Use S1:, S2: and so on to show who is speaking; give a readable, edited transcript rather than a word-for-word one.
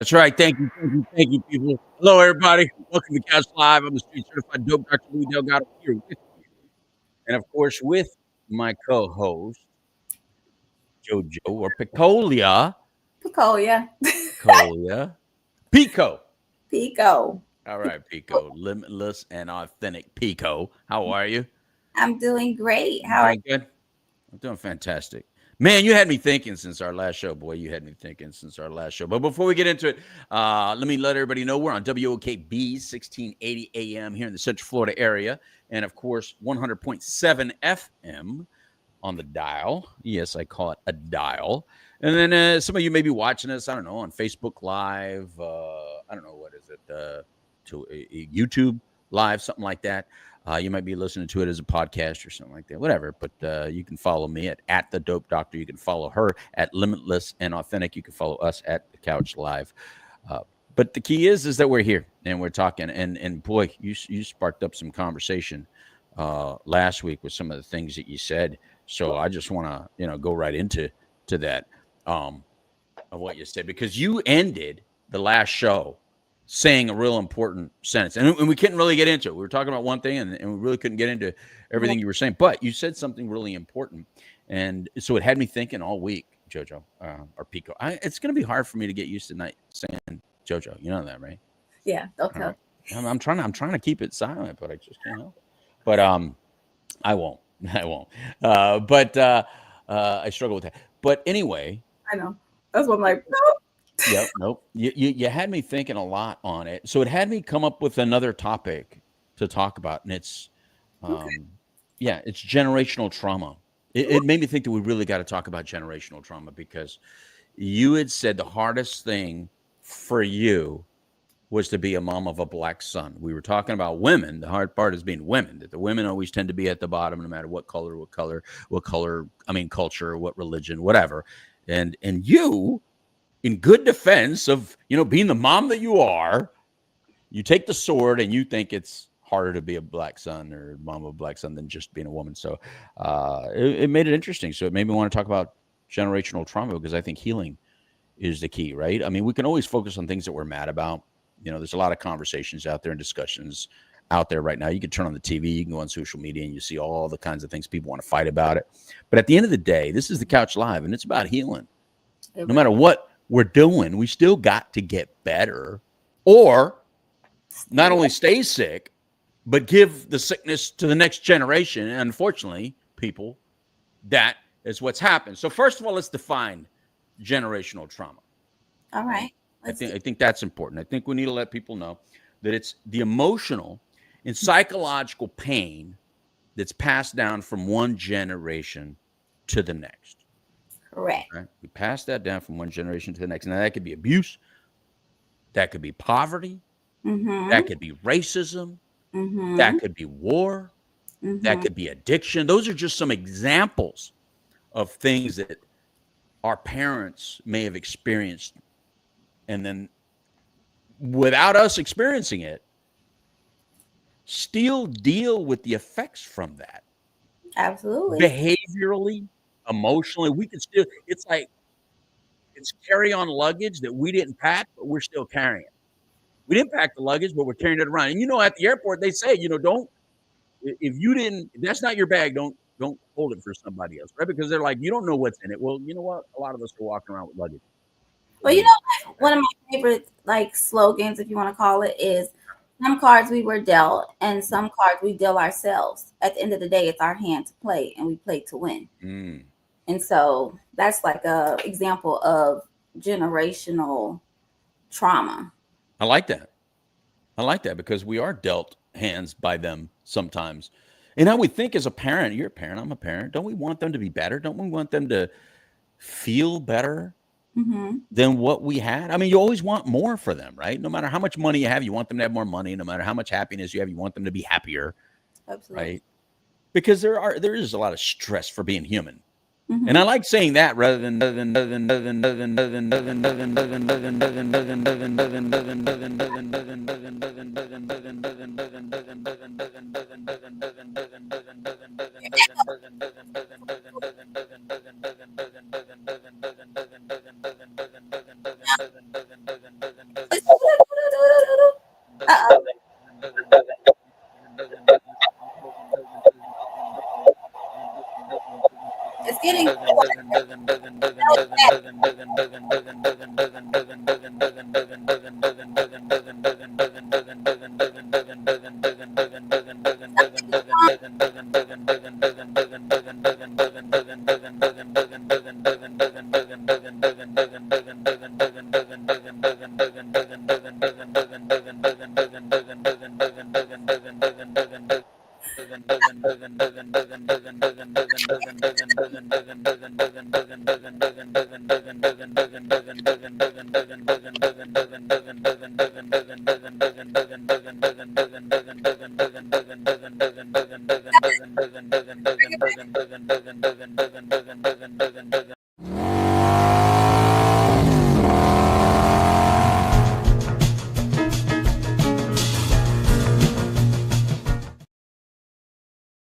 S1: That's right. Thank you, people. Hello, everybody. Welcome to Couch Live. I'm the street certified dope Dr. Louis Delgado here with you. And of course, with my co-host, JoJo or Picolia.
S2: Picolia.
S1: Picolia. Pico.
S2: Pico.
S1: All right, Pico. Limitless and authentic Pico. How are you?
S2: I'm doing great.
S1: You
S2: How are
S1: doing good? I'm doing fantastic. Man, you had me thinking since our last show. Boy, you had me thinking since our last show. But before we get into it, let me let everybody know we're on WOKB 1680 AM here in the Central Florida area. And of course, 100.7 FM on the dial. Yes, I call it a dial. And then some of you may be watching us, I don't know, on Facebook Live. I don't know, what is it? YouTube Live, something like that. You might be listening to it as a podcast or something like that, whatever. But you can follow me at the Dope Doctor. You can follow her at Limitless and Authentic. You can follow us at the Couch Live. But the key is that we're here and we're talking. And boy, you sparked up some conversation last week with some of the things that you said. So I just want to go right into that of what you said, because you ended the last show saying a real important sentence, and we couldn't really get into it. We were talking about one thing, and we really couldn't get into everything you were saying. But you said something really important, and so it had me thinking all week, JoJo or Pico. It's going to be hard for me to get used to not saying JoJo. You know that, right?
S2: Yeah, don't tell.
S1: I'm trying to keep it silent, but I just can't help it. But I won't. But I struggle with that. But anyway,
S2: I know. That's what I'm like,
S1: Yep. Nope. You had me thinking a lot on it. So it had me come up with another topic to talk about, and it's
S2: okay.
S1: it's generational trauma. It made me think that we really got to talk about generational trauma, because you had said the hardest thing for you was to be a mom of a black son. We were talking about women. The hard part is being women, that the women always tend to be at the bottom, no matter what color, culture, what religion, whatever. And you, in good defense of being the mom that you are, you take the sword and you think it's harder to be a black son or mom of a black son than just being a woman. So it made it interesting. So it made me want to talk about generational trauma, because I think healing is the key, right? I mean, we can always focus on things that we're mad about. There's a lot of conversations out there and discussions out there right now. You can turn on the TV, you can go on social media, and you see all the kinds of things people want to fight about it. But at the end of the day, this is the Couch Live, and it's about healing. No matter what we're doing, we still got to get better, or not only stay sick, but give the sickness to the next generation. And unfortunately, people, that is what's happened. So first of all, let's define generational trauma.
S2: All right.
S1: I think that's important. I think we need to let people know that it's the emotional and psychological pain that's passed down from one generation to the next.
S2: Correct.
S1: Right? We pass that down from one generation to the next. Now, that could be abuse, that could be poverty, that could be racism, that could be war, that could be addiction. Those are just some examples of things that our parents may have experienced, and then without us experiencing it, still deal with the effects from that.
S2: Absolutely.
S1: Behaviorally, emotionally, we can still, it's like, it's carry-on luggage that we didn't pack, but we're still carrying. We didn't pack the luggage, but we're carrying it around. And at the airport, they say, don't, if you didn't, if that's not your bag, don't hold it for somebody else, right? Because they're like, you don't know what's in it. Well, you know what? A lot of us are walking around with luggage.
S2: Well, one of my favorite slogans, if you want to call it, is some cards we were dealt and some cards we deal ourselves. At the end of the day, it's our hand to play, and we play to win. And so that's like a example of generational trauma.
S1: I like that because we are dealt hands by them sometimes. And I would think, as a parent, you're a parent, I'm a parent, don't we want them to be better? Don't we want them to feel better than what we had? I mean, you always want more for them, right? No matter how much money you have, you want them to have more money. No matter how much happiness you have, you want them to be happier.
S2: Absolutely.
S1: Right? Because there is a lot of stress for being human. And I like saying that rather than
S2: It's getting so